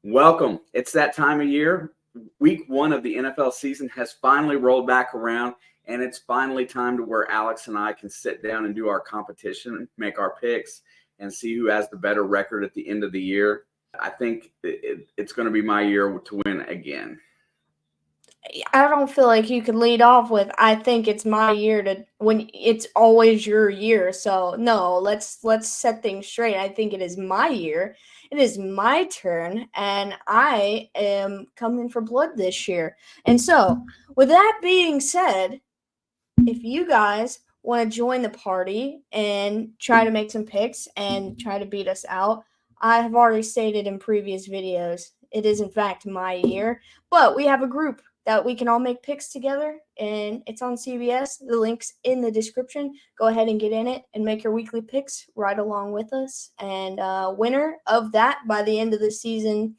Welcome. It's that time of year. Week one of the NFL season has finally rolled back around, and it's finally time to where Alex and I can sit down and do our competition, make our picks, and see who has the better record at the end of the year. I think it's going to be my year to win again. I don't feel like you could lead off with I think it's my year to when it's always your year. So no, let's set things straight. I think it is my year. It is my turn and I am coming for blood this year. And so, with that being said, if you guys want to join the party and try to make some picks and try to beat us out, I have already stated in previous videos, it is in fact my year, but we have a group that we can all make picks together, and it's on CBS. The link's in the description. Go ahead and get in it and make your weekly picks right along with us. And winner of that by the end of the season,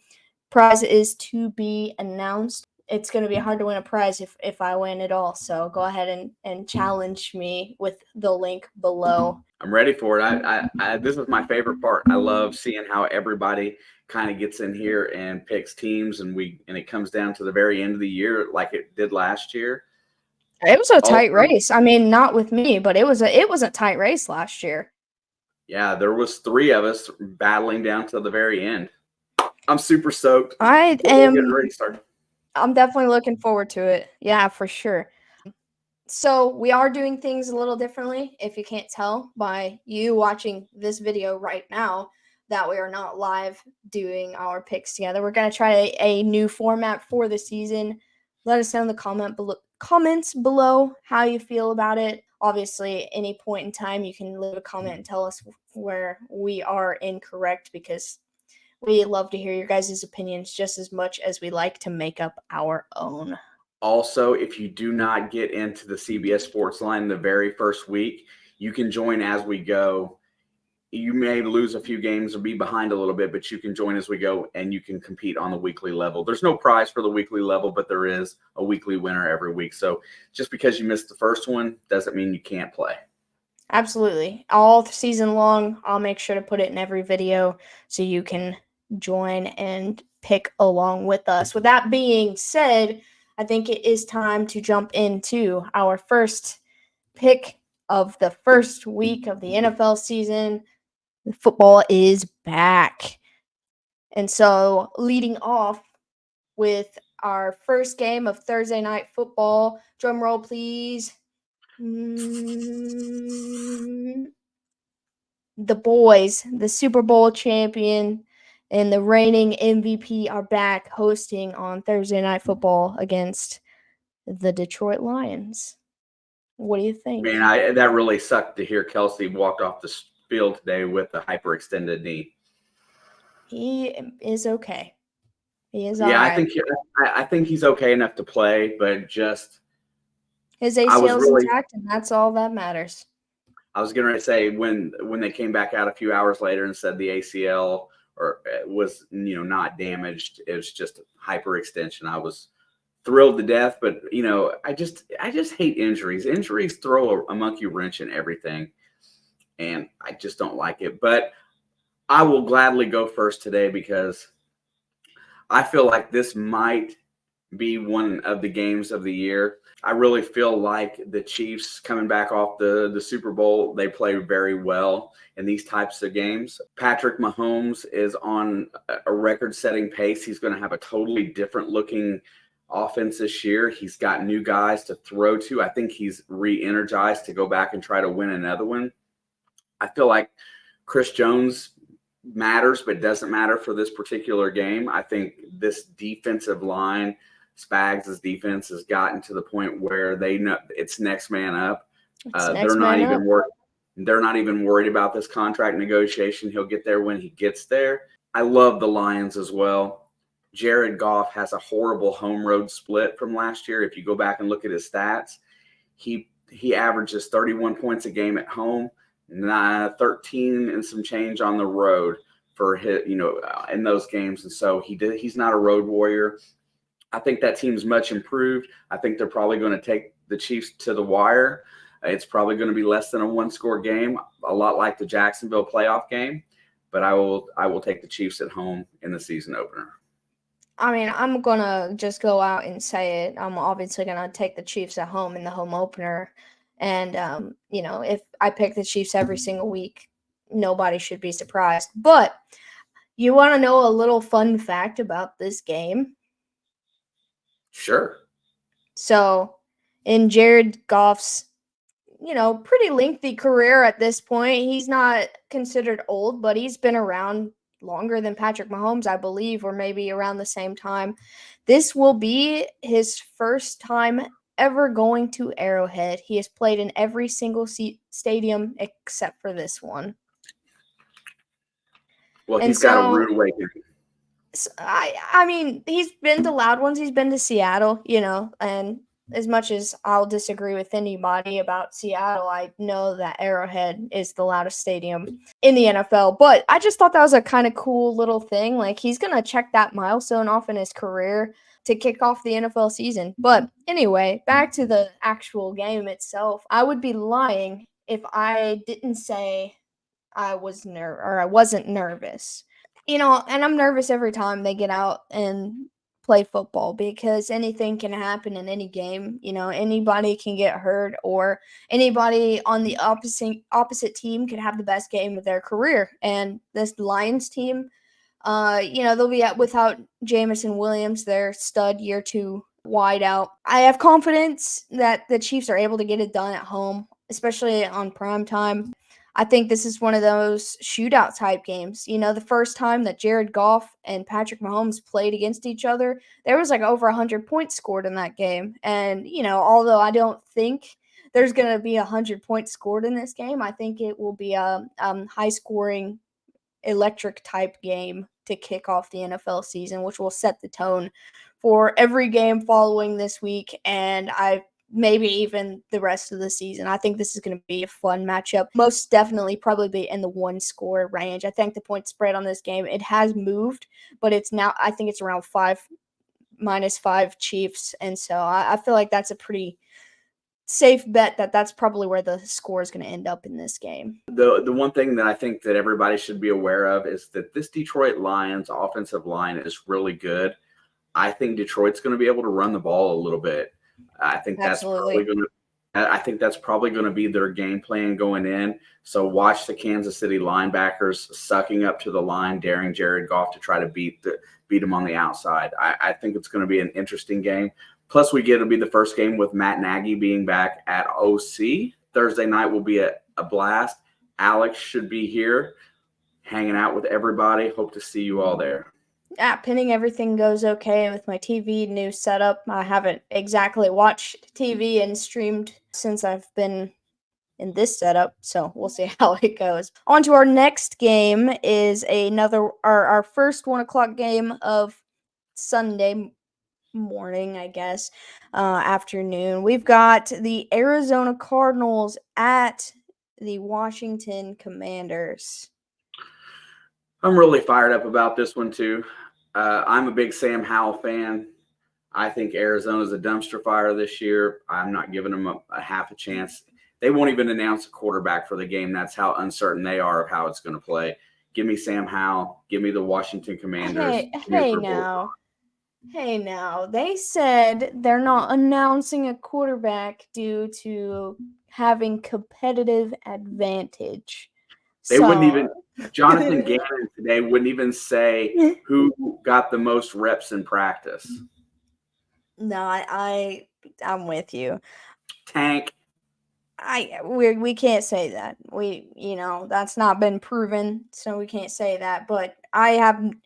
prize is to be announced. It's going to be hard to win a prize if I win it all. So go ahead and challenge me with the link below. I'm ready for it. This is my favorite part. I love seeing how everybody kind of gets in here and picks teams, and it comes down to the very end of the year, like it did last year. It was a tight race. I mean, not with me, but it was a tight race last year. Yeah, there was three of us battling down to the very end. I'm super stoked. We're getting ready to start. I'm definitely looking forward to it. Yeah, for sure. So we are doing things a little differently. If you can't tell by you watching this video right now that we are not live doing our picks together, we're going to try a new format for the season. Let us know in the comments below how you feel about it. Obviously, any point in time, you can leave a comment and tell us where we are incorrect, because we love to hear your guys' opinions just as much as we like to make up our own. Also, if you do not get into the CBS Sports line the very first week, you can join as we go. You may lose a few games or be behind a little bit, but you can join as we go and you can compete on the weekly level. There's no prize for the weekly level, but there is a weekly winner every week. So just because you missed the first one doesn't mean you can't play. Absolutely. All season long, I'll make sure to put it in every video so you can join and pick along with us. With that being said, I think it is time to jump into our first pick of the first week of the NFL season. Football is back. And so, leading off with our first game of Thursday Night Football, drum roll please. The boys, the Super Bowl champion and the reigning MVP, are back hosting on Thursday Night Football against the Detroit Lions. What do you think? Man, that really sucked to hear Kelsey walked off the field today with a hyperextended knee. He is okay. He is yeah, all right. I think he's okay enough to play, but just his ACL is intact, and that's all that matters. I was going to say when they came back out a few hours later and said the ACL was not damaged, it was just hyperextension. I was thrilled to death, but I just hate injuries. Injuries throw a monkey wrench in everything, and I just don't like it. But I will gladly go first today because I feel like this might be one of the games of the year. I really feel like the Chiefs, coming back off the Super Bowl, they play very well in these types of games. Patrick Mahomes is on a record-setting pace. He's going to have a totally different-looking offense this year. He's got new guys to throw to. I think he's re-energized to go back and try to win another one. I feel like Chris Jones matters, but doesn't matter for this particular game. I think this defensive line, Spags' defense, has gotten to the point where they know it's next man up. They're not even worried about this contract negotiation. He'll get there when he gets there. I love the Lions as well. Jared Goff has a horrible home road split from last year. If you go back and look at his stats, he averages 31 points a game at home, 13 and some change on the road for in those games. And so he's not a road warrior. I think that team's much improved. I think they're probably going to take the Chiefs to the wire. It's probably going to be less than a one-score game, a lot like the Jacksonville playoff game. But I will take the Chiefs at home in the season opener. I mean, I'm gonna just go out and say it. I'm obviously gonna take the Chiefs at home in the home opener, and if I pick the Chiefs every single week, nobody should be surprised. But you want to know a little fun fact about this game? Sure. So, in Jared Goff's pretty lengthy career at this point. He's not considered old, but he's been around longer than Patrick Mahomes, I believe, or maybe around the same time. This will be his first time ever going to Arrowhead. He has played in every single stadium except for this one. Well, And he's got a so rude awakening. I mean, he's been to loud ones. He's been to Seattle, and as much as I'll disagree with anybody about Seattle, I know that Arrowhead is the loudest stadium in the NFL. But I just thought that was a kind of cool little thing. Like, he's going to check that milestone off in his career to kick off the NFL season. But anyway, back to the actual game itself. I would be lying if I didn't say I wasn't nervous. And I'm nervous every time they get out and play football because anything can happen in any game. Anybody can get hurt or anybody on the opposite team could have the best game of their career. And this Lions team, they'll be without Jamison Williams, their stud year 2 wideout. I have confidence that the Chiefs are able to get it done at home, especially on prime time. I think this is one of those shootout type games. The first time that Jared Goff and Patrick Mahomes played against each other, there was like over 100 points scored in that game. And, although I don't think there's going to be 100 points scored in this game, I think it will be a high scoring, electric type game to kick off the NFL season, which will set the tone for every game following this week. And maybe even the rest of the season. I think this is going to be a fun matchup. Most definitely probably be in the 1-score range. I think the point spread on this game, it has moved, but I think it's around -5 Chiefs. And so I feel like that's a pretty safe bet that's probably where the score is going to end up in this game. The one thing that I think that everybody should be aware of is that this Detroit Lions offensive line is really good. I think Detroit's going to be able to run the ball a little bit. I think that's probably going to be their game plan going in. So watch the Kansas City linebackers sucking up to the line, daring Jared Goff to try to beat him on the outside. I think it's going to be an interesting game. Plus, it'll be the first game with Matt Nagy being back at OC. Thursday night will be a blast. Alex should be here, hanging out with everybody. Hope to see you all there. Pinning everything goes okay with my TV new setup. I haven't exactly watched TV and streamed since I've been in this setup, so we'll see how it goes. On to our next game is our first 1:00 game of Sunday morning, I guess, afternoon. We've got the Arizona Cardinals at the Washington Commanders. I'm really fired up about this one, too. I'm a big Sam Howell fan. I think Arizona's a dumpster fire this year. I'm not giving them a half a chance. They won't even announce a quarterback for the game. That's how uncertain they are of how it's going to play. Give me Sam Howell. Give me the Washington Commanders. Hey now. They said they're not announcing a quarterback due to having competitive advantage. They wouldn't even – Jonathan Gannon today wouldn't even say who got the most reps in practice. No, I'm with you. Tank. We can't say that. That's not been proven, so we can't say that. But I have –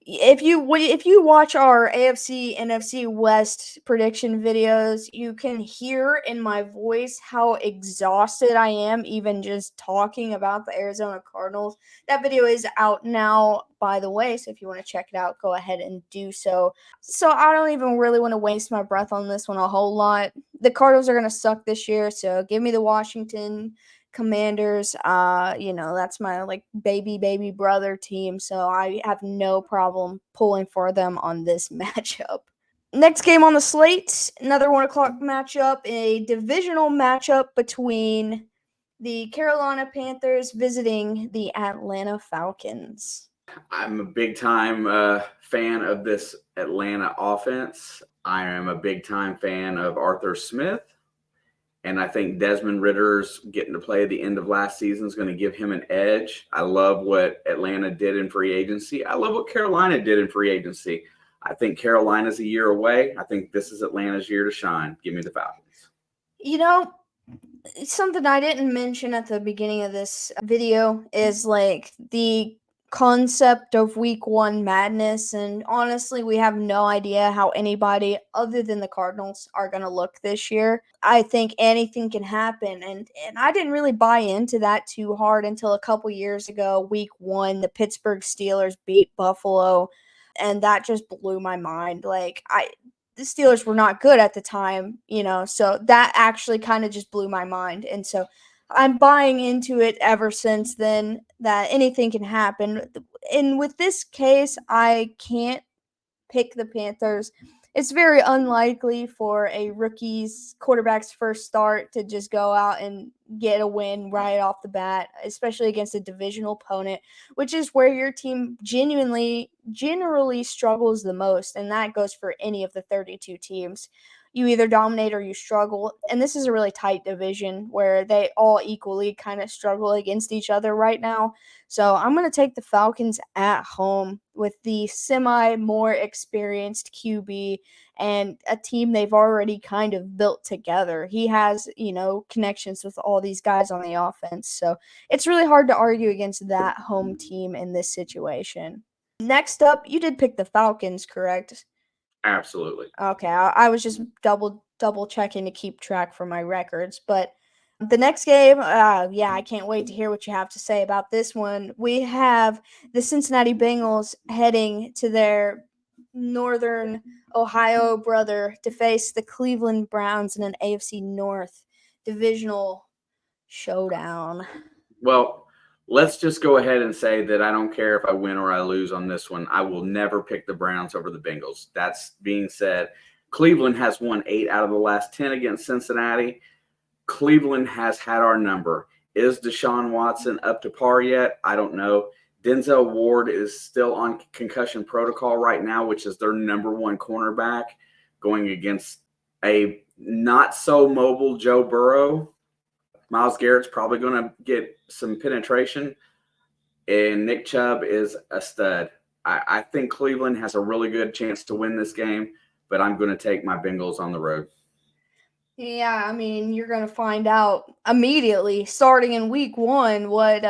if you watch our AFC, NFC West prediction videos, you can hear in my voice how exhausted I am even just talking about the Arizona Cardinals. That video is out now, by the way, so if you want to check it out, go ahead and do so. So I don't even really want to waste my breath on this one a whole lot. The Cardinals are going to suck this year, so give me the Washington Commanders. That's my baby brother team, so I have no problem pulling for them on this matchup. Next game on the slate, another 1:00 matchup, a divisional matchup between the Carolina Panthers visiting the Atlanta Falcons. I'm a big-time fan of this Atlanta offense. I am a big time fan of Arthur Smith. And I think Desmond Ritter's getting to play at the end of last season is going to give him an edge. I love what Atlanta did in free agency. I love what Carolina did in free agency. I think Carolina's a year away. I think this is Atlanta's year to shine. Give me the Falcons. You know, something I didn't mention at the beginning of this video is like the concept of week one madness. And honestly, we have no idea how anybody other than the Cardinals are going to look this year. I think anything can happen. And I didn't really buy into that too hard until a couple years ago. Week one, the Pittsburgh Steelers beat Buffalo. And that just blew my mind. The Steelers were not good at the time, so that actually kind of just blew my mind. And so I'm buying into it ever since then that anything can happen. And with this case, I can't pick the Panthers. It's very unlikely for a rookie's quarterback's first start to just go out and get a win right off the bat, especially against a divisional opponent, which is where your team generally struggles the most, and that goes for any of the 32 teams. You either dominate or you struggle, and this is a really tight division where they all equally kind of struggle against each other right now. So I'm going to take the Falcons at home with the more experienced QB and a team they've already kind of built together. He has, connections with all these guys on the offense. So it's really hard to argue against that home team in this situation. Next up, you did pick the Falcons, correct? Absolutely. Okay, I was just double checking to keep track for my records. But the next game, I can't wait to hear what you have to say about this one. We have the Cincinnati Bengals heading to their Northern Ohio brother to face the Cleveland Browns in an AFC North divisional showdown. Well, let's just go ahead and say that I don't care if I win or I lose on this one. I will never pick the Browns over the Bengals. That's being said, Cleveland has won 8 out of the last 10 against Cincinnati. Cleveland has had our number. Is Deshaun Watson up to par yet? I don't know. Denzel Ward is still on concussion protocol right now, which is their number one cornerback, going against a not so mobile Joe Burrow. Myles Garrett's probably going to get some penetration, and Nick Chubb is a stud. I think Cleveland has a really good chance to win this game, but I'm going to take my Bengals on the road. Yeah, I mean, you're going to find out immediately, starting in week one, what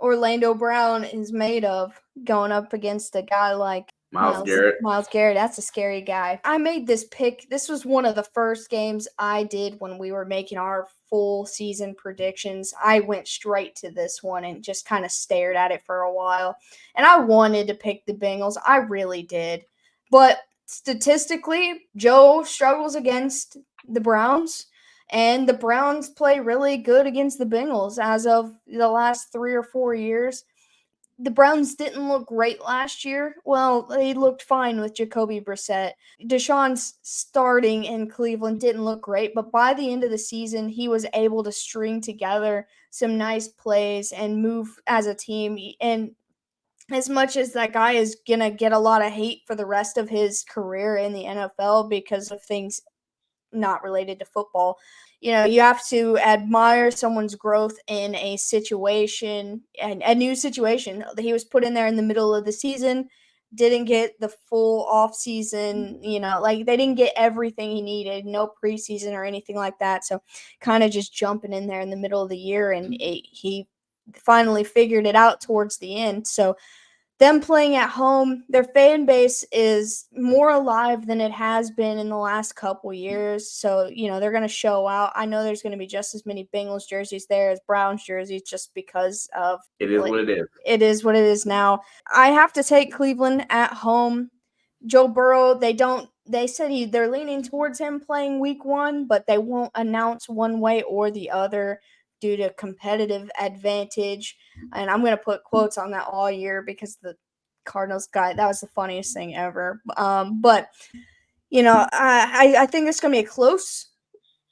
Orlando Brown is made of going up against a guy like Myles Garrett. Myles Garrett, that's a scary guy. I made this pick. This was one of the first games I did when we were making our full season predictions. I went straight to this one and just kind of stared at it for a while. And I wanted to pick the Bengals. I really did. But statistically, Joe struggles against the Browns. And the Browns play really good against the Bengals as of the last 3 or 4 years. The Browns didn't look great last year. Well, they looked fine with Jacoby Brissett. Deshaun's starting in Cleveland didn't look great, but by the end of the season, he was able to string together some nice plays and move as a team. And as much as that guy is going to get a lot of hate for the rest of his career in the NFL because of things not related to football, you have to admire someone's growth in a situation and a new situation. He was put in there in the middle of the season, didn't get the full off season, they didn't get everything he needed, no preseason or anything like that. So kind of just jumping in there in the middle of the year, and he finally figured it out towards the end. So them playing at home, their fan base is more alive than it has been in the last couple years. So, they're going to show out. I know there's going to be just as many Bengals jerseys there as Browns jerseys just because of it is what it is. It is what it is now. I have to take Cleveland at home. Joe Burrow, they said they're leaning towards him playing week one, but they won't announce one way or the other due to competitive advantage. And I'm going to put quotes on that all year because the Cardinals guy, that was the funniest thing ever. But I think it's going to be a close,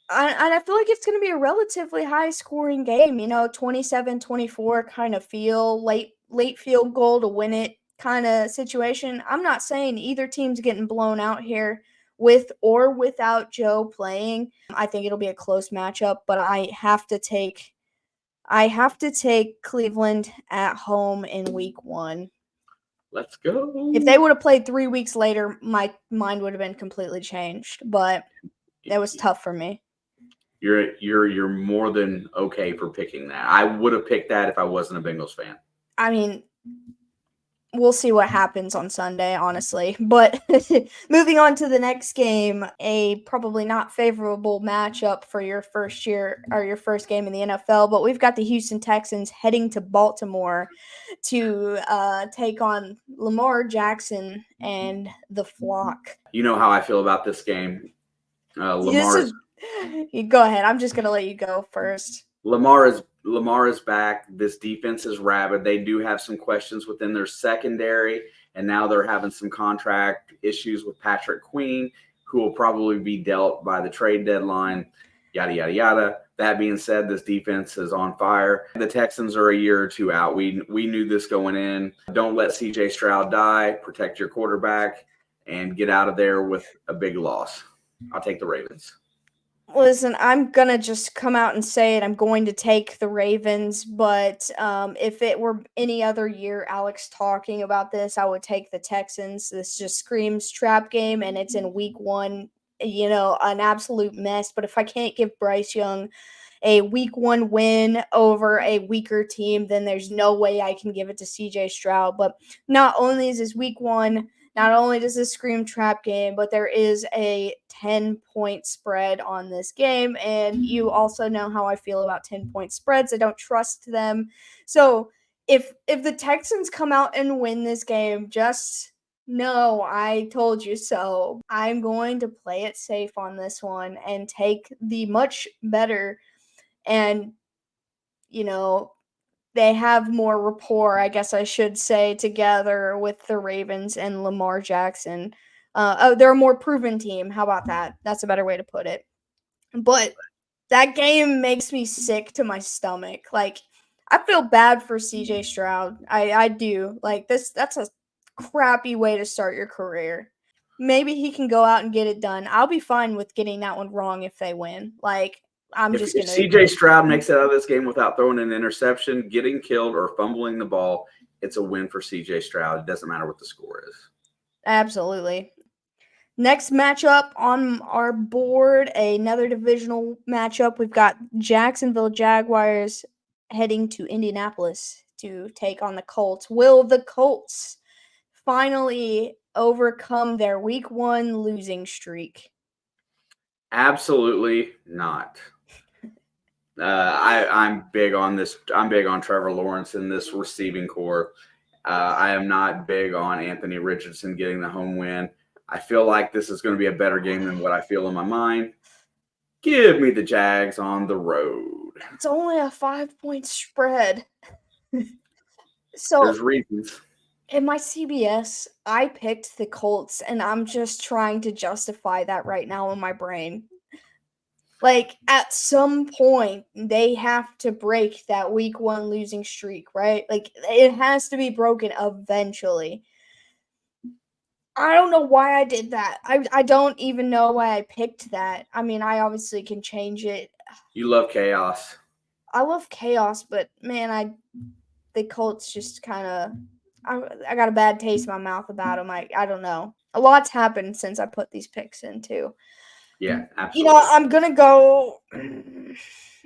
and I feel like it's going to be a relatively high scoring game, 27-24 kind of feel, late field goal to win it. kind of situation. I'm not saying either team's getting blown out here with or without Joe playing. I think it'll be a close matchup, but I have to take Cleveland at home in week 1. Let's go. If they would have played 3 weeks later, my mind would have been completely changed, but it was tough for me. You're more than okay for picking that. I would have picked that if I wasn't a Bengals fan. I mean, we'll see what happens on Sunday, honestly. But moving on to the next game, a probably not favorable matchup for your first year or your first game in the NFL. But we've got the Houston Texans heading to Baltimore to take on Lamar Jackson and the flock. You know how I feel about this game. You go ahead. I'm just gonna let you go first. Lamar is back. This defense is rabid. They do have some questions within their secondary, and now they're having some contract issues with Patrick Queen, who will probably be dealt by the trade deadline, yada, yada, yada. That being said, this defense is on fire. The Texans are a year or two out. We knew this going in. Don't let C.J. Stroud die. Protect your quarterback and get out of there with a big loss. I'll take the Ravens. Listen, I'm going to just come out and say it. I'm going to take the Ravens, but if it were any other year, Alex talking about this, I would take the Texans. This just screams trap game, and it's in week 1, an absolute mess. But if I can't give Bryce Young a week 1 win over a weaker team, then there's no way I can give it to CJ Stroud. But not only is this week 1, not only does this scream trap game, but there is a 10-point spread on this game. And you also know how I feel about 10-point spreads. I don't trust them. So if the Texans come out and win this game, just know I told you so. I'm going to play it safe on this one and take the much better and, they have more rapport, I guess I should say, together with the Ravens and Lamar Jackson. They're a more proven team. How about that? That's a better way to put it. But that game makes me sick to my stomach. Like, I feel bad for CJ Stroud. I do. Like, that's a crappy way to start your career. Maybe he can go out and get it done. I'll be fine with getting that one wrong if they win. Like, If CJ Stroud makes it out of this game without throwing an interception, getting killed, or fumbling the ball, it's a win for CJ Stroud. It doesn't matter what the score is. Absolutely. Next matchup on our board, another divisional matchup. We've got Jacksonville Jaguars heading to Indianapolis to take on the Colts. Will the Colts finally overcome their week 1 losing streak? Absolutely not. I'm big on this. I'm big on Trevor Lawrence in this receiving core. I am not big on Anthony Richardson getting the home win. I feel like this is going to be a better game than what I feel in my mind. Give me the Jags on the road. It's only a 5-point spread. So there's reasons. In my CBS, I picked the Colts, and I'm just trying to justify that right now in my brain. Like, at some point, they have to break that week 1 losing streak, right? Like, it has to be broken eventually. I don't know why I did that. I don't even know why I picked that. I mean, I obviously can change it. You love chaos. I love chaos, but man, the Colts just kind of I got a bad taste in my mouth about them. I don't know. A lot's happened since I put these picks in too. Yeah, absolutely. I'm gonna go. I'm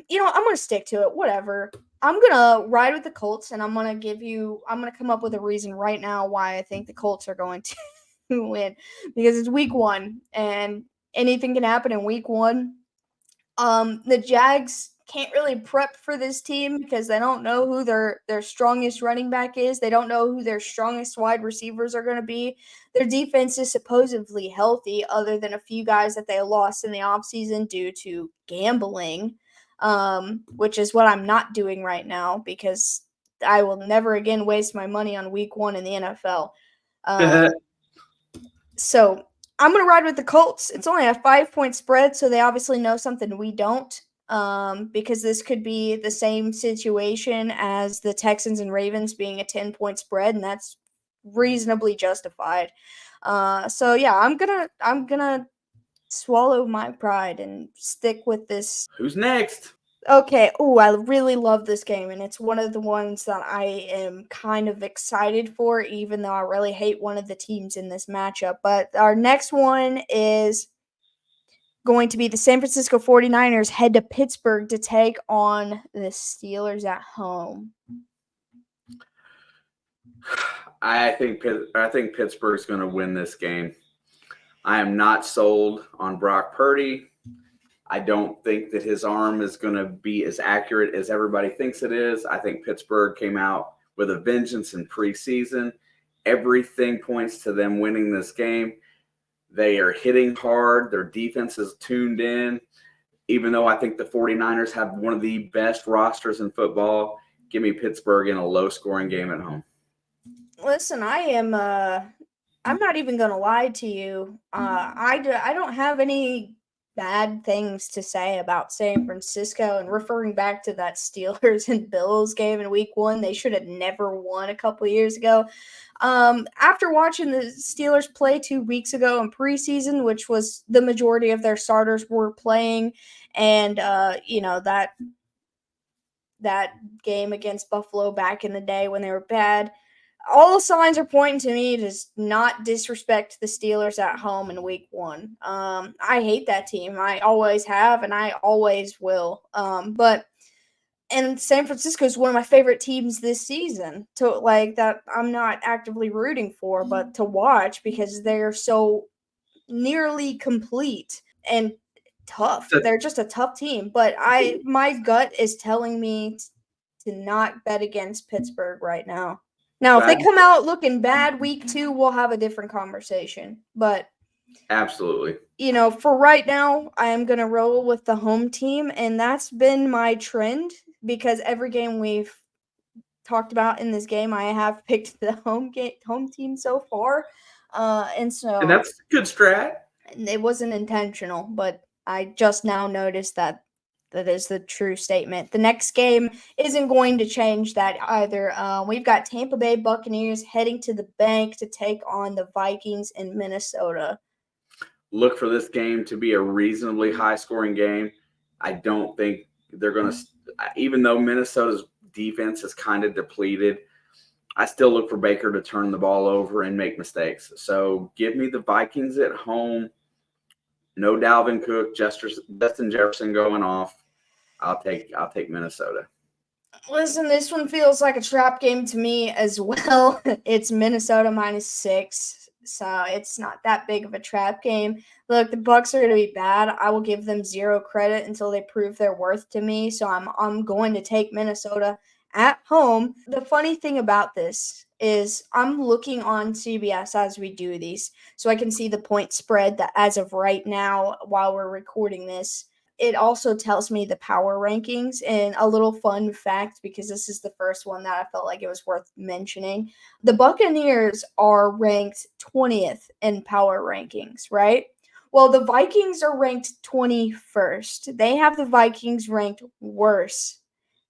gonna stick to it. Whatever. I'm gonna ride with the Colts, and I'm gonna come up with a reason right now why I think the Colts are going to win, because it's week 1 and anything can happen in week 1. The Jags can't really prep for this team because they don't know who their strongest running back is. They don't know who their strongest wide receivers are going to be. Their defense is supposedly healthy other than a few guys that they lost in the offseason due to gambling, which is what I'm not doing right now because I will never again waste my money on week 1 in the NFL. So I'm going to ride with the Colts. It's only a 5-point spread, so they obviously know something we don't. Because this could be the same situation as the Texans and Ravens being a 10-point spread, and that's reasonably justified. So yeah, I'm gonna swallow my pride and stick with this. Who's next? Okay, oh, I really love this game, and it's one of the ones that I am kind of excited for, even though I really hate one of the teams in this matchup. But our next one is going to be the San Francisco 49ers head to Pittsburgh to take on the Steelers at home. I think Pittsburgh's going to win this game. I am not sold on Brock Purdy. I don't think that his arm is going to be as accurate as everybody thinks it is. I think Pittsburgh came out with a vengeance in preseason. Everything points to them winning this game. They are hitting hard. Their defense is tuned in. Even though I think the 49ers have one of the best rosters in football, give me Pittsburgh in a low-scoring game at home. Listen, I'm not even going to lie to you. I don't have any bad things to say about San Francisco, and referring back to that Steelers and Bills game in week 1, they should have never won a couple years ago. After watching the Steelers play 2 weeks ago in preseason, which was the majority of their starters were playing, and that game against Buffalo back in the day when they were bad, all the signs are pointing to me to not disrespect the Steelers at home in week 1. I hate that team. I always have, and I always will. And San Francisco is one of my favorite teams this season that I'm not actively rooting for, but to watch because they're so nearly complete and tough. They're just a tough team. But my gut is telling me to not bet against Pittsburgh right now. Now, if they come out looking bad week 2, we'll have a different conversation. But absolutely, for right now, I am going to roll with the home team, and that's been my trend because every game we've talked about in this game, I have picked the home team so far. And that's a good strat. It wasn't intentional, but I just now noticed that is the true statement. The next game isn't going to change that either. We've got Tampa Bay Buccaneers heading to the bank to take on the Vikings in Minnesota. Look for this game to be a reasonably high-scoring game. I don't think they're going to – even though Minnesota's defense is kind of depleted, I still look for Baker to turn the ball over and make mistakes. So give me the Vikings at home. No Dalvin Cook, Justin Jefferson going off. I'll take Minnesota. Listen, this one feels like a trap game to me as well. It's Minnesota -6, so it's not that big of a trap game. Look, the Bucs are going to be bad. I will give them 0 credit until they prove their worth to me. So I'm going to take Minnesota at home. The funny thing about this is I'm looking on CBS as we do these, so I can see the point spread that as of right now while we're recording this. It also tells me the power rankings, and a little fun fact, because this is the first one that I felt like it was worth mentioning. The Buccaneers are ranked 20th in power rankings, right? Well, the Vikings are ranked 21st. They have the Vikings ranked worse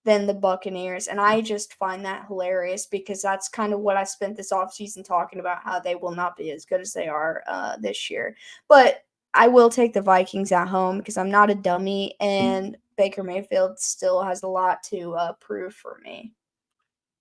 than the Buccaneers, and I just find that hilarious because that's kind of what I spent this offseason talking about, how they will not be as good as they are this year. But I will take the Vikings at home because I'm not a dummy, and Baker Mayfield still has a lot to prove for me.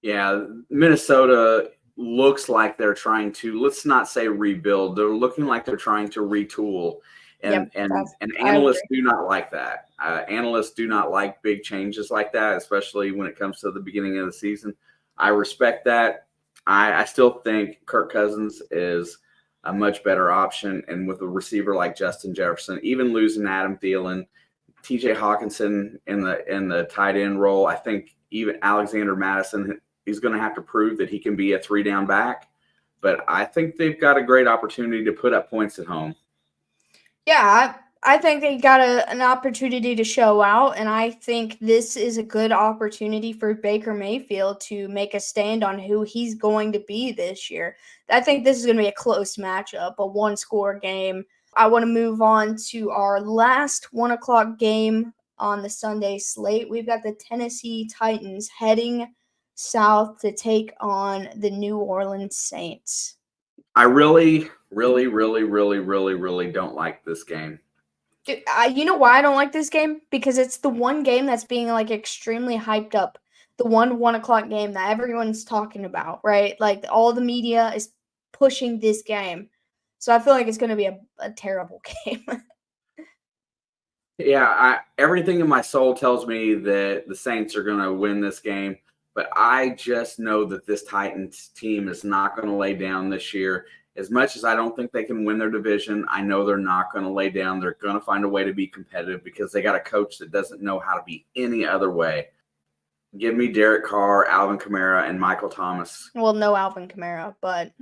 Yeah, Minnesota looks like they're trying to, let's not say rebuild. They're looking like they're trying to retool. And analysts do not like that. Analysts do not like big changes like that, especially when it comes to the beginning of the season. I respect that. I still think Kirk Cousins is a much better option. And with a receiver like Justin Jefferson, even losing Adam Thielen, TJ Hawkinson in the tight end role, I think even Alexander Madison, he's going to have to prove that he can be a 3-down back. But I think they've got a great opportunity to put up points at home. Yeah, I think they got an opportunity to show out, and I think this is a good opportunity for Baker Mayfield to make a stand on who he's going to be this year. I think this is going to be a close matchup, a one-score game. I want to move on to our last 1 o'clock game on the Sunday slate. We've got the Tennessee Titans heading south to take on the New Orleans Saints. I really, really, really, really, really, really don't like this game. Dude, you know why I don't like this game? Because it's the one game that's being like extremely hyped up. The 1 o'clock game that everyone's talking about, right? Like all the media is pushing this game. So I feel like it's going to be a terrible game. Yeah, everything in my soul tells me that the Saints are going to win this game, but I just know that this Titans team is not going to lay down this year. As much as I don't think they can win their division, I know they're not going to lay down. They're going to find a way to be competitive because they got a coach that doesn't know how to be any other way. Give me Derek Carr, Alvin Kamara, and Michael Thomas. Well, no Alvin Kamara, but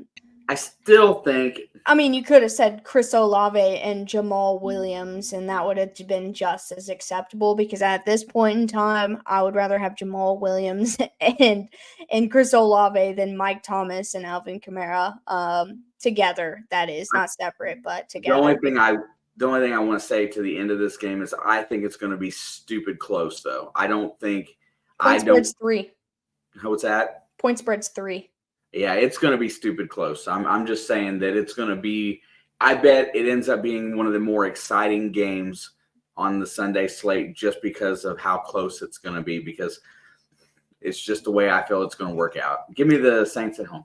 I still think. I mean, you could have said Chris Olave and Jamal Williams, and that would have been just as acceptable because at this point in time, I would rather have Jamal Williams and Chris Olave than Mike Thomas and Alvin Kamara together. That is not separate, but together. The only thing I want to say to the end of this game is I think it's going to be stupid close, though. I don't think. Point spread's 3. What's that? Point spread's 3. Yeah, it's going to be stupid close. I'm just saying that it's going to be. I bet it ends up being one of the more exciting games on the Sunday slate just because of how close it's going to be. Because it's just the way I feel it's going to work out. Give me the Saints at home.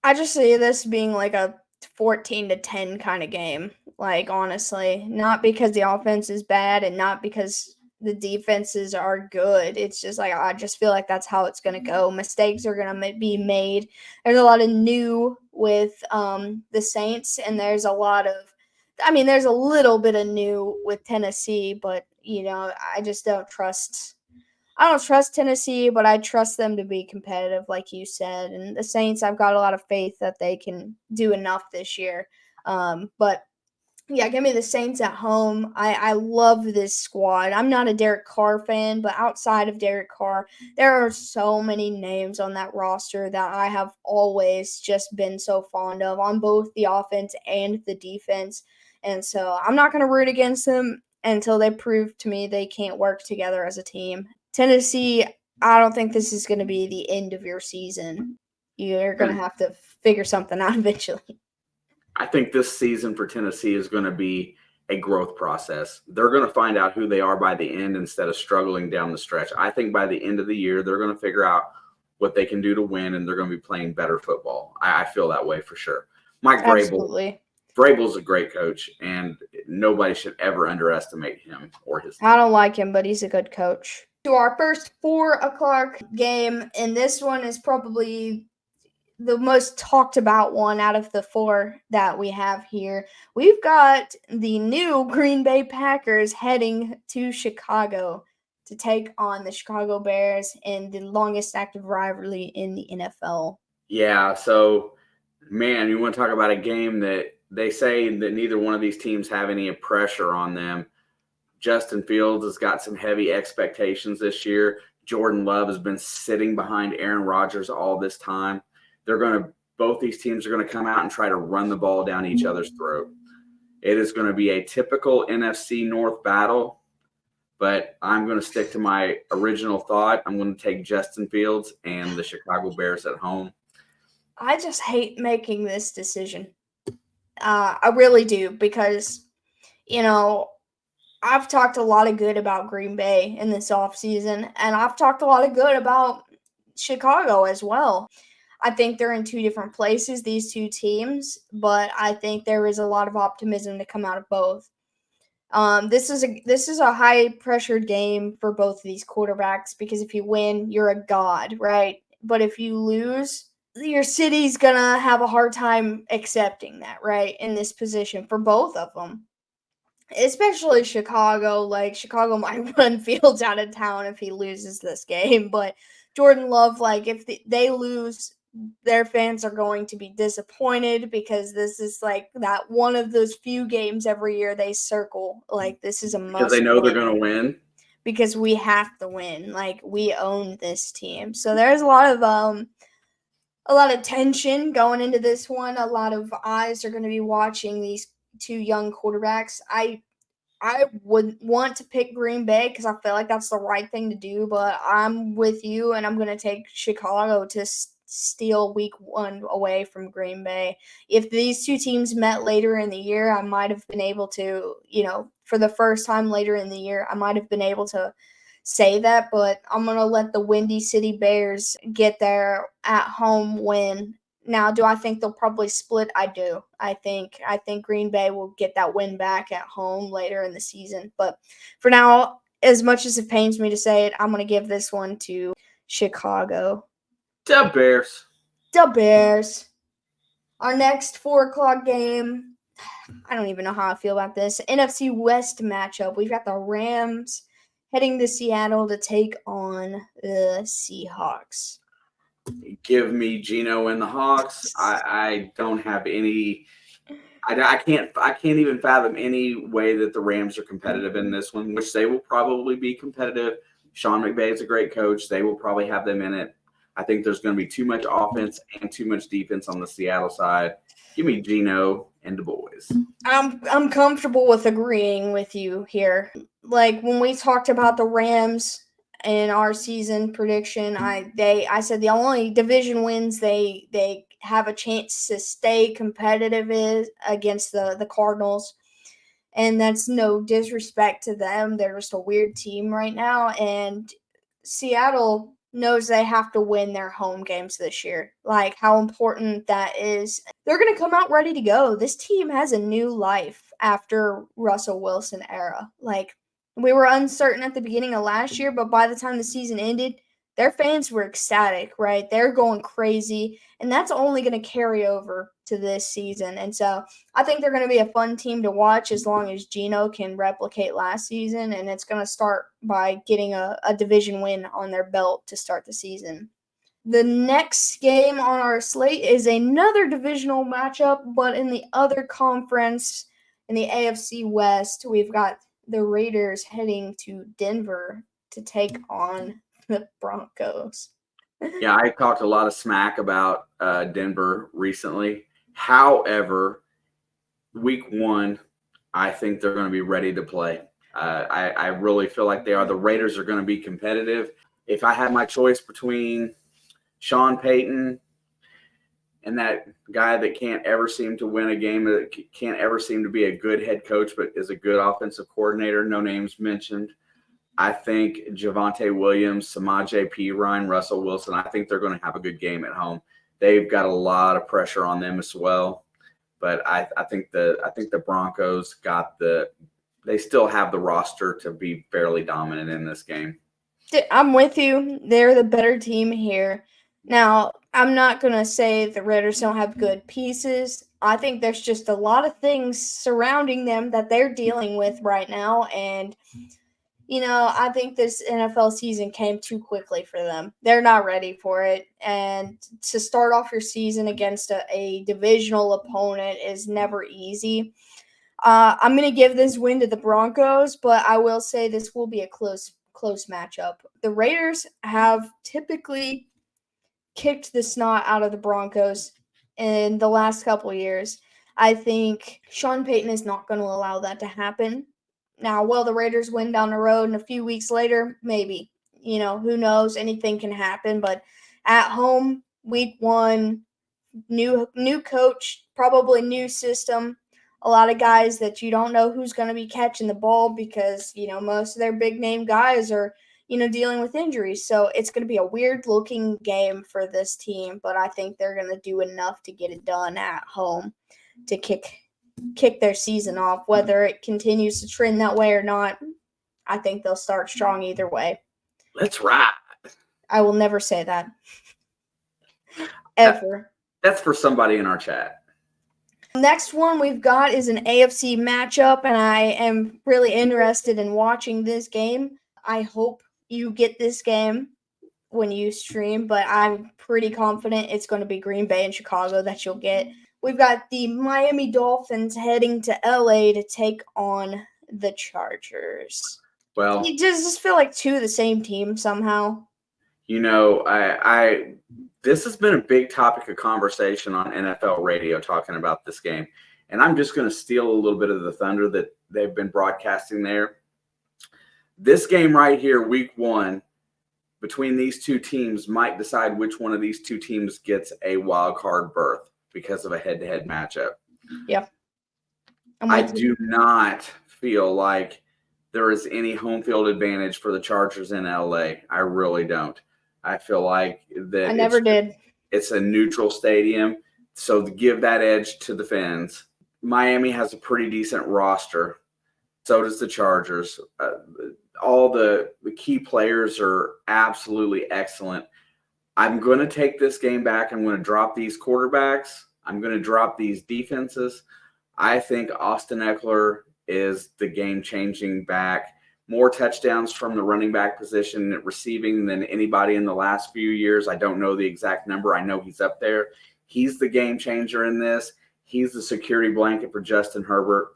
I just see this being like a 14-10 kind of game. Like, honestly, not because the offense is bad and not because the defenses are good. It's just like I just feel like that's how it's going to go. Mistakes are going to be made. There's a lot of new with the Saints, and there's a lot of – I mean, there's a little bit of new with Tennessee, but, I just don't trust – I don't trust Tennessee, but I trust them to be competitive, like you said. And the Saints, I've got a lot of faith that they can do enough this year. But yeah, give me the Saints at home. I love this squad. I'm not a Derek Carr fan, but outside of Derek Carr, there are so many names on that roster that I have always just been so fond of on both the offense and the defense. And so I'm not going to root against them until they prove to me they can't work together as a team. Tennessee, I don't think this is going to be the end of your season. You're going to have to figure something out eventually. I think this season for Tennessee is going to be a growth process. They're going to find out who they are by the end instead of struggling down the stretch. I think by the end of the year, they're going to figure out what they can do to win, and they're going to be playing better football. I feel that way for sure. Mike Vrabel's a great coach, and nobody should ever underestimate him or his team. I don't like him, but he's a good coach. To our first 4 o'clock game, and this one is probably the most talked about one out of the 4 that we have here. We've got the new Green Bay Packers heading to Chicago to take on the Chicago Bears in the longest active rivalry in the NFL. Yeah, so, man, you want to talk about a game that they say that neither one of these teams have any pressure on them. Justin Fields has got some heavy expectations this year. Jordan Love has been sitting behind Aaron Rodgers all this time. Both these teams are going to come out and try to run the ball down each other's throat. It is going to be a typical NFC North battle, but I'm going to stick to my original thought. I'm going to take Justin Fields and the Chicago Bears at home. I just hate making this decision. I really do because, I've talked a lot of good about Green Bay in this offseason, and I've talked a lot of good about Chicago as well. I think they're in 2 different places, these 2 teams, but I think there is a lot of optimism to come out of both. This is a high-pressured game for both of these quarterbacks because if you win, you're a god, right? But if you lose, your city's going to have a hard time accepting that, right, in this position for both of them. Especially Chicago. Like, Chicago might run Fields out of town if he loses this game, but Jordan Love, like, if they lose, their fans are going to be disappointed because this is like that one of those few games every year they circle. Like, this is a must. Because they know they're going to win. Because we have to win. Like, we own this team. So there's a lot of tension going into this one. A lot of eyes are going to be watching these 2 young quarterbacks. I would want to pick Green Bay because I feel like that's the right thing to do, but I'm with you, and I'm going to take Chicago to steal week 1 away from Green Bay. If these two teams met later in the year, I might have been able to, for the first time later in the year, I might have been able to say that, but I'm going to let the Windy City Bears get their at home win. Now, do I think they'll probably split? I do. I think Green Bay will get that win back at home later in the season. But for now, as much as it pains me to say it, I'm going to give this one to Chicago. The Bears. The Bears. Our next 4 o'clock game, I don't even know how I feel about this. NFC West matchup. We've got the Rams heading to Seattle to take on the Seahawks. Give me Geno and the Hawks. I don't have any. I can't even fathom any way that the Rams are competitive in this one, which they will probably be competitive. Sean McVay is a great coach. They will probably have them in it. I think there's going to be too much offense and too much defense on the Seattle side. Give me Geno and the boys. I'm comfortable with agreeing with you here. Like when we talked about the Rams in our season prediction, I said the only division wins they have a chance to stay competitive is against the Cardinals. And that's no disrespect to them. They're just a weird team right now. And Seattle knows they have to win their home games this year. Like how important that is. They're going to come out ready to go. This team has a new life after Russell Wilson era. Like we were uncertain at the beginning of last year, but by the time the season ended, their fans were ecstatic, right? They're going crazy, and that's only going to carry over to this season. And so I think they're going to be a fun team to watch as long as Geno can replicate last season, and it's going to start by getting a division win on their belt to start the season. The next game on our slate is another divisional matchup, but in the other conference, in the AFC West, we've got the Raiders heading to Denver to take on the Broncos. Yeah, I talked a lot of smack about Denver recently. However, week 1, I think they're going to be ready to play. I really feel like they are. The Raiders are going to be competitive. If I had my choice between Sean Payton and that guy that can't ever seem to win a game, that can't ever seem to be a good head coach but is a good offensive coordinator, no names mentioned, I think Javonte Williams, Samaje Perine, Russell Wilson, I think they're going to have a good game at home. They've got a lot of pressure on them as well. But I think the Broncos they still have the roster to be fairly dominant in this game. I'm with you. They're the better team here. Now, I'm not going to say the Raiders don't have good pieces. I think there's just a lot of things surrounding them that they're dealing with right now. And, I think this NFL season came too quickly for them. They're not ready for it. And to start off your season against a divisional opponent is never easy. I'm going to give this win to the Broncos, but I will say this will be a close matchup. The Raiders have typically kicked the snot out of the Broncos in the last couple of years. I think Sean Payton is not going to allow that to happen. Now, will the Raiders win down the road and a few weeks later? Maybe. Who knows? Anything can happen. But at home, week 1, new coach, probably new system. A lot of guys that you don't know who's going to be catching the ball because, most of their big name guys are, dealing with injuries. So it's going to be a weird looking game for this team, but I think they're going to do enough to get it done at home to kick their season off. Whether it continues to trend that way or not, I think they'll start strong either way. Let's ride. I will never say that. Ever. That's for somebody in our chat. Next one we've got is an AFC matchup, and I am really interested in watching this game. I hope you get this game when you stream, but I'm pretty confident it's going to be Green Bay and Chicago that you'll get. We've got the Miami Dolphins heading to LA to take on the Chargers. Well, does this feel like two of the same team somehow? This has been a big topic of conversation on NFL radio talking about this game. and I'm just going to steal a little bit of the thunder that they've been broadcasting there. This game right here, week 1, between these two teams might decide which one of these two teams gets a wild card berth because of a head-to-head matchup. Yeah. I do not feel like there is any home field advantage for the Chargers in LA. I really don't. I feel like that I never did. It's a neutral stadium, so to give that edge to the fans. Miami has a pretty decent roster. So does the Chargers. All the key players are absolutely excellent. I'm going to take this game back. I'm going to drop these quarterbacks. I'm going to drop these defenses. I think Austin Eckler is the game-changing back. More touchdowns from the running back position receiving than anybody in the last few years. I don't know the exact number. I know he's up there. He's the game changer in this. He's the security blanket for Justin Herbert.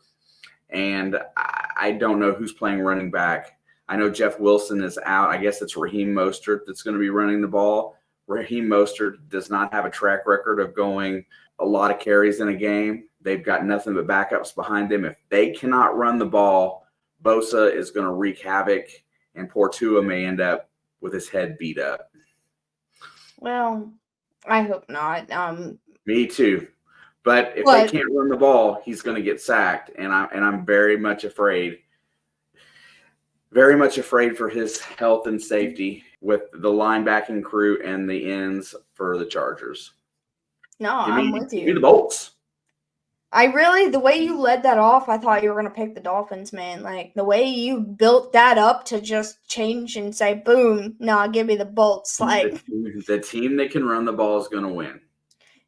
And I don't know who's playing running back. I know Jeff Wilson is out. I guess it's Raheem Mostert that's going to be running the ball. Raheem Mostert does not have a track record of going a lot of carries in a game. They've got nothing but backups behind them. If they cannot run the ball, Bosa is going to wreak havoc, and poor Tua may end up with his head beat up. Well, I hope not. Me too. But if they can't run the ball, he's going to get sacked, and I'm very much afraid. Very much afraid for his health and safety with the linebacking crew and the ends for the Chargers. No, I'm with you. Give me the Bolts. The way you led that off, I thought you were going to pick the Dolphins, man. Like, the way you built that up to just change and say, boom, give me the Bolts. Like, the team that can run the ball is going to win.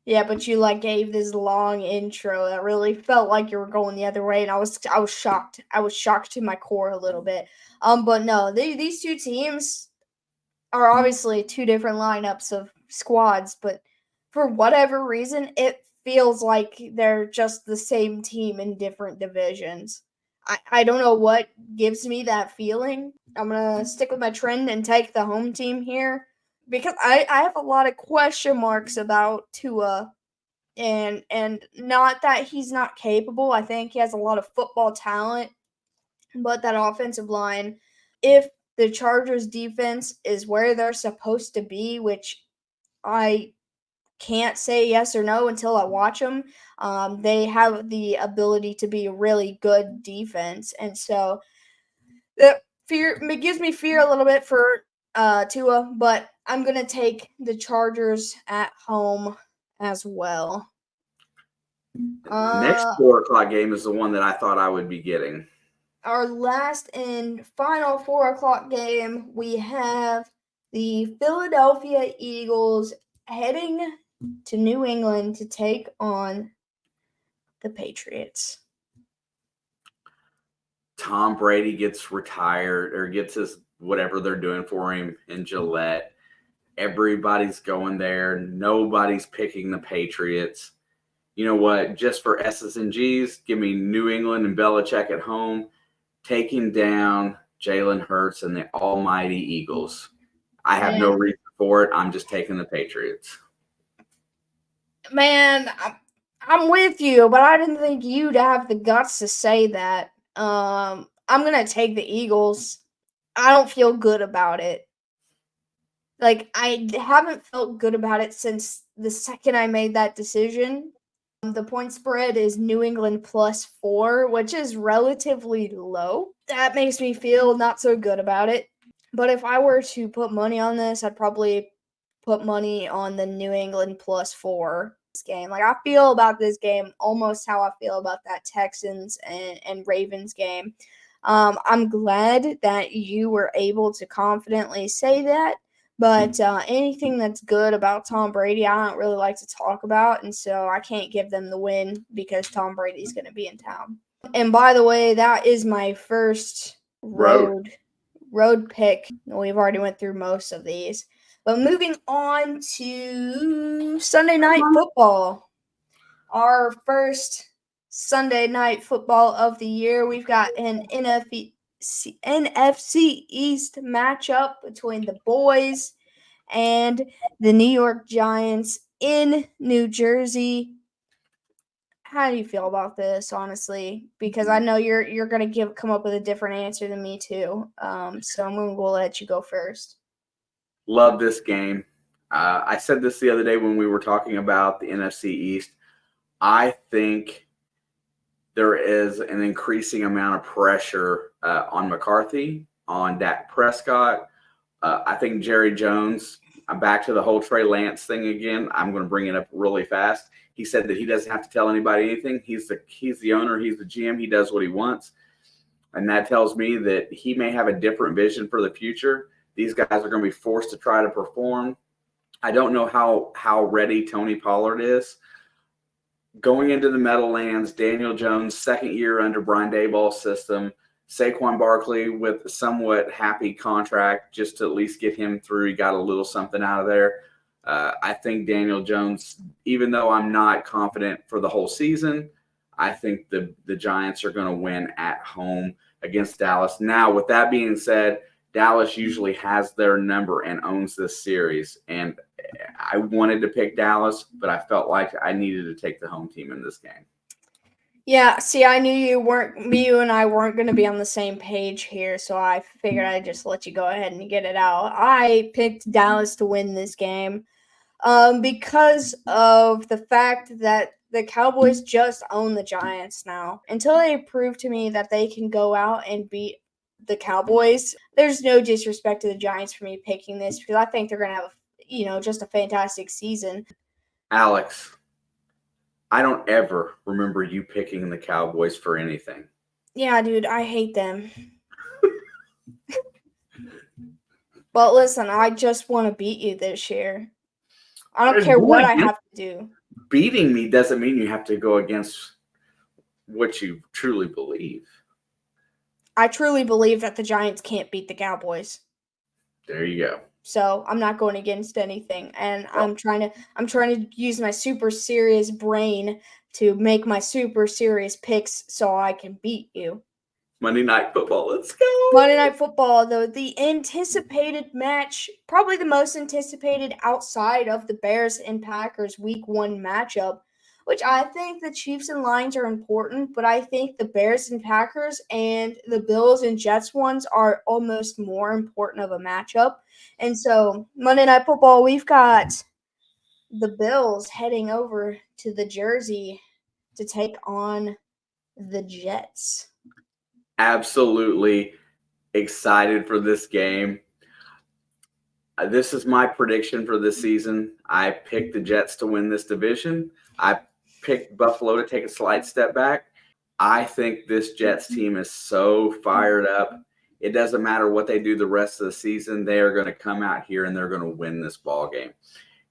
Yeah, but you, gave this long intro that really felt like you were going the other way, and I was shocked. I was shocked to my core a little bit. But no, these two teams are obviously two different lineups of squads, but for whatever reason, it feels like they're just the same team in different divisions. I don't know what gives me that feeling. I'm going to stick with my trend and take the home team here because I have a lot of question marks about Tua, and not that he's not capable. I think he has a lot of football talent, but that offensive line, if the Chargers defense is where they're supposed to be, which I can't say yes or no until I watch them. They have the ability to be a really good defense, and so that it gives me fear a little bit for Tua, but I'm gonna take the Chargers at home as well. Next 4:00 game is the one that I thought I would be getting. Our last and final 4:00 game, we have the Philadelphia Eagles heading to New England to take on the Patriots. Tom Brady gets retired or gets his whatever they're doing for him in Gillette. Everybody's going there. Nobody's picking the Patriots. You know what? Just for S's and G's, give me New England and Belichick at home, taking down Jalen Hurts and the almighty Eagles. I have no reason for it. I'm just taking the Patriots. Man, I'm with you, but I didn't think you'd have the guts to say that. I'm going to take the Eagles. I don't feel good about it. I haven't felt good about it since the second I made that decision. The point spread is New England +4, which is relatively low. That makes me feel not so good about it. But if I were to put money on this, I'd probably put money on the New England +4 game. I feel about this game almost how I feel about that Texans and Ravens game. I'm glad that you were able to confidently say that. But anything that's good about Tom Brady, I don't really like to talk about, and so I can't give them the win because Tom Brady's going to be in town. And by the way, that is my first road pick. We've already went through most of these. But moving on to Sunday Night Football, our first Sunday Night Football of the year. We've got an NFC East matchup between the boys and the New York Giants in New Jersey. how do you feel about this, honestly? Because I know you're gonna come up with a different answer than me too. So I'm gonna let you go first. Love this game. I said this the other day when we were talking about the NFC East. I think there is an increasing amount of pressure on McCarthy, on Dak Prescott. I think Jerry Jones, I'm back to the whole Trey Lance thing again. I'm going to bring it up really fast. He said that he doesn't have to tell anybody anything. He's the owner. He's the GM. He does what he wants. And that tells me that he may have a different vision for the future. These guys are going to be forced to try to perform. I don't know how ready Tony Pollard is. Going into the Meadowlands, Daniel Jones, second year under Brian Daboll's system, Saquon Barkley with a somewhat happy contract just to at least get him through. He got a little something out of there. I think Daniel Jones, even though I'm not confident for the whole season, I think the Giants are going to win at home against Dallas. Now, with that being said, Dallas usually has their number and owns this series. And I wanted to pick Dallas, but I felt like I needed to take the home team in this game. Yeah, see, I knew you and I weren't going to be on the same page here, so I figured I'd just let you go ahead and get it out. I picked Dallas to win this game because of the fact that the Cowboys just own the Giants now. Until they prove to me that they can go out and beat the Cowboys, there's no disrespect to the Giants for me picking this because I think they're going to have, just a fantastic season. Alex, I don't ever remember you picking the Cowboys for anything. Yeah, dude, I hate them. But listen, I just want to beat you this year. I don't care what I have to do. Beating me doesn't mean you have to go against what you truly believe. I truly believe that the Giants can't beat the Cowboys. There you go. So I'm not going against anything, and I'm trying to use my super serious brain to make my super serious picks so I can beat you. Monday Night Football, let's go. Monday Night Football, though, the anticipated match, probably the most anticipated outside of the Bears and Packers Week 1 matchup, which I think the Chiefs and Lions are important, but I think the Bears and Packers and the Bills and Jets ones are almost more important of a matchup. And so Monday Night Football, we've got the Bills heading over to the Jersey to take on the Jets. Absolutely excited for this game. This is my prediction for this season. I picked the Jets to win this division. I picked Buffalo to take a slight step back. I think this Jets team is so fired up. It doesn't matter what they do the rest of the season. They are going to come out here and they're going to win this ball game.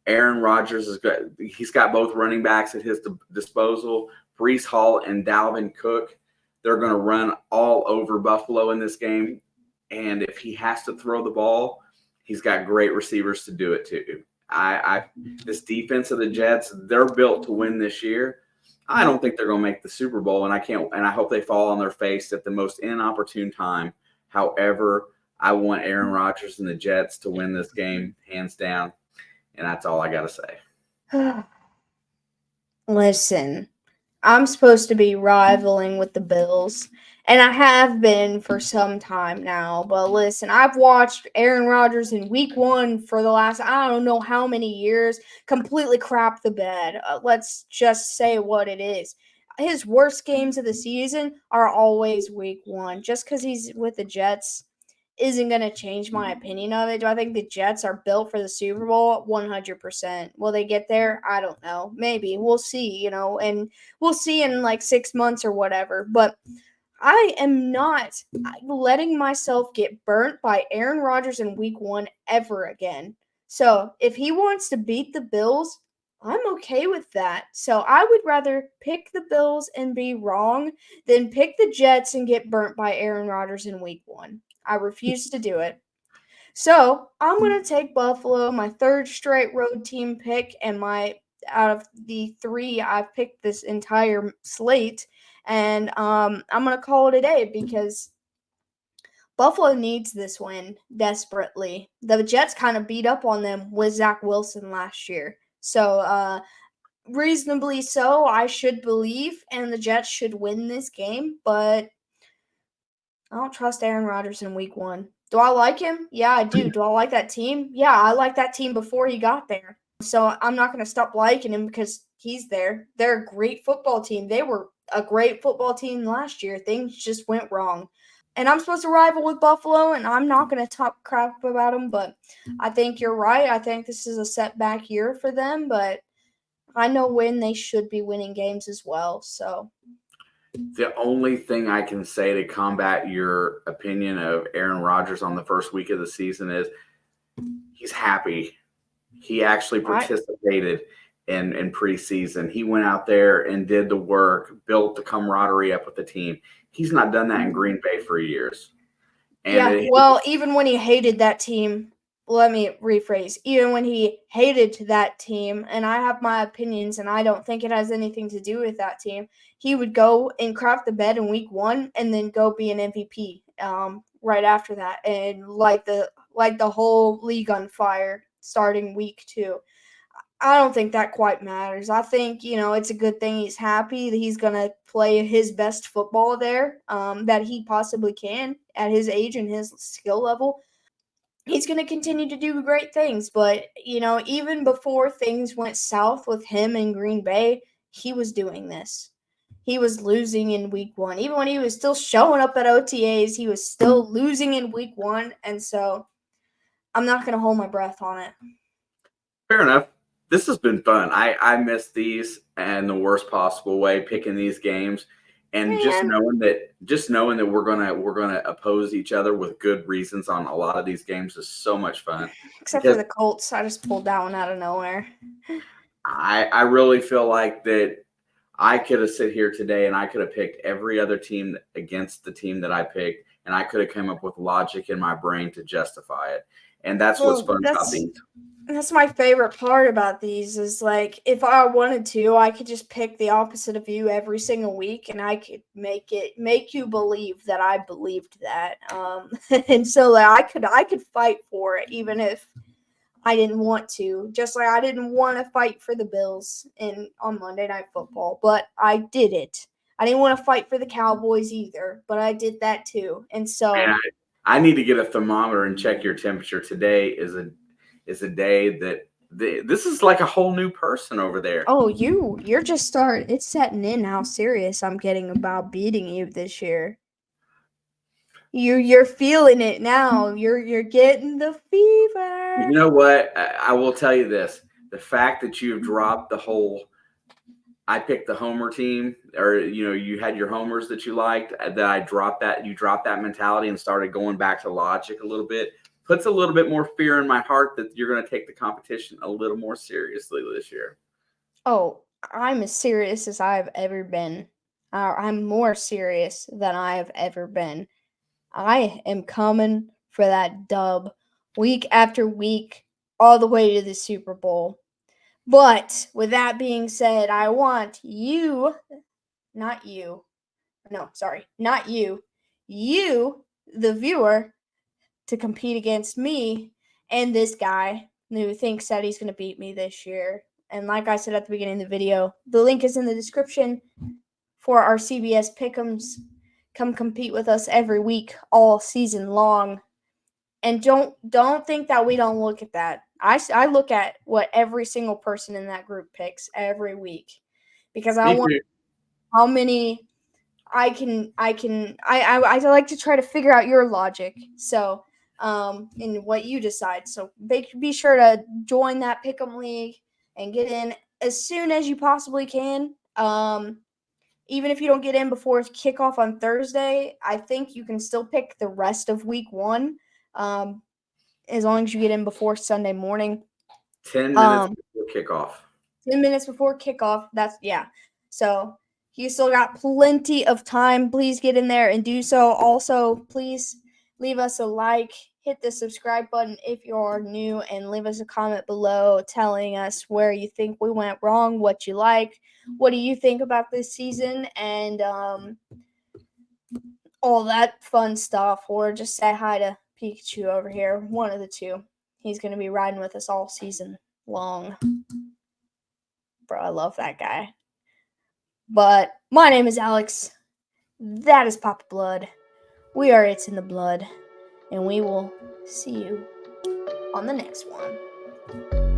Aaron Rodgers is good. He's got both running backs at his disposal, Breece Hall and Dalvin Cook. They're going to run all over Buffalo in this game. And if he has to throw the ball, he's got great receivers to do it too. This defense of the Jets, they're built to win this year. I don't think they're going to make the Super Bowl, and I hope they fall on their face at the most inopportune time. However, I want Aaron Rodgers and the Jets to win this game, hands down, and that's all I got to say. Listen, I'm supposed to be rivaling with the Bills, and I have been for some time now. But listen, I've watched Aaron Rodgers in Week 1 for the last, I don't know how many years, completely crap the bed. Let's just say what it is. His worst games of the season are always Week 1. Just because he's with the Jets isn't going to change my opinion of it. Do I think the Jets are built for the Super Bowl? 100%. Will they get there? I don't know. Maybe. We'll see, and we'll see in like 6 months or whatever. But I am not letting myself get burnt by Aaron Rodgers in Week 1 ever again. So if he wants to beat the Bills, I'm okay with that. So I would rather pick the Bills and be wrong than pick the Jets and get burnt by Aaron Rodgers in Week 1. I refuse to do it. So I'm going to take Buffalo, my third straight road team pick, and out of the 3 I've picked this entire slate. And I'm going to call it a day because Buffalo needs this win desperately. The Jets kind of beat up on them with Zach Wilson last year. So reasonably so, I should believe, and the Jets should win this game, but I don't trust Aaron Rodgers in week 1. Do I like him? Yeah, I do. Do I like that team? Yeah, I liked that team before he got there. So I'm not going to stop liking him because he's there. They're a great football team. They were a great football team last year. Things just went wrong. And I'm supposed to rival with Buffalo, and I'm not going to talk crap about them, but I think you're right. I think this is a setback year for them, but I know when they should be winning games as well. So The only thing I can say to combat your opinion of Aaron Rodgers on the first week of the season is he's happy. He actually participated in preseason. He went out there and did the work, built the camaraderie up with the team. He's not done that in Green Bay for years. And well, even when he hated that team, let me rephrase. Even when he hated that team, and I have my opinions, and I don't think it has anything to do with that team, he would go and crap the bed in week 1 and then go be an MVP right after that and light the whole league on fire starting week 2. I don't think that quite matters. I think, it's a good thing he's happy that he's going to play his best football there that he possibly can at his age and his skill level. He's going to continue to do great things. But, even before things went south with him in Green Bay, he was doing this. He was losing in week 1. Even when he was still showing up at OTAs, he was still losing in week 1. And so I'm not going to hold my breath on it. Fair enough. This has been fun. I missed these in the worst possible way, picking these games, and just knowing that we're gonna oppose each other with good reasons on a lot of these games is so much fun. Except for the Colts, I just pulled that one out of nowhere. I really feel like that I could have sit here today and I could have picked every other team against the team that I picked, and I could have come up with logic in my brain to justify it. And that's what's fun about these. That's my favorite part about these is, like, if I wanted to, I could just pick the opposite of you every single week, and I could make you believe that I believed that. And so I could fight for it even if I didn't want to. Just like I didn't want to fight for the Bills on Monday Night Football, but I did it. I didn't want to fight for the Cowboys either, but I did that too. And so I need to get a thermometer and check your temperature. Today is a day that this is like a whole new person over there. Oh, you're just it's setting in how serious I'm getting about beating you this year. You're feeling it now. You're getting the fever. You know what? I will tell you this. The fact that you've dropped the whole I picked the homer team, or you had your homers that you liked, that I dropped that, you dropped that mentality and started going back to logic a little bit, puts a little bit more fear in my heart that you're going to take the competition a little more seriously this year. Oh, I'm as serious as I've ever been. I'm more serious than I have ever been. I am coming for that dub week after week all the way to the Super Bowl. But with that being said, I want you, not you, the viewer, to compete against me and this guy who thinks that he's going to beat me this year. And like I said at the beginning of the video, the link is in the description for our CBS Pick'ems. Come compete with us every week, all season long. And don't think that we don't look at that. I look at what every single person in that group picks every week, because I want how many I like to try to figure out your logic. So, and what you decide. So be sure to join that Pick'em League and get in as soon as you possibly can. Even if you don't get in before kickoff on Thursday, I think you can still pick the rest of week 1, as long as you get in before Sunday morning. 10 minutes before kickoff. 10 minutes before kickoff. So you still got plenty of time. Please get in there and do so. Also, please leave us a like, hit the subscribe button if you are new, and leave us a comment below telling us where you think we went wrong, what you liked, what do you think about this season, and all that fun stuff. Or just say hi to Pikachu over here, one of the two. He's going to be riding with us all season long. Bro, I love that guy. But my name is Alex. That is Papa Blood. We are It's in the Blood. And we will see you on the next one.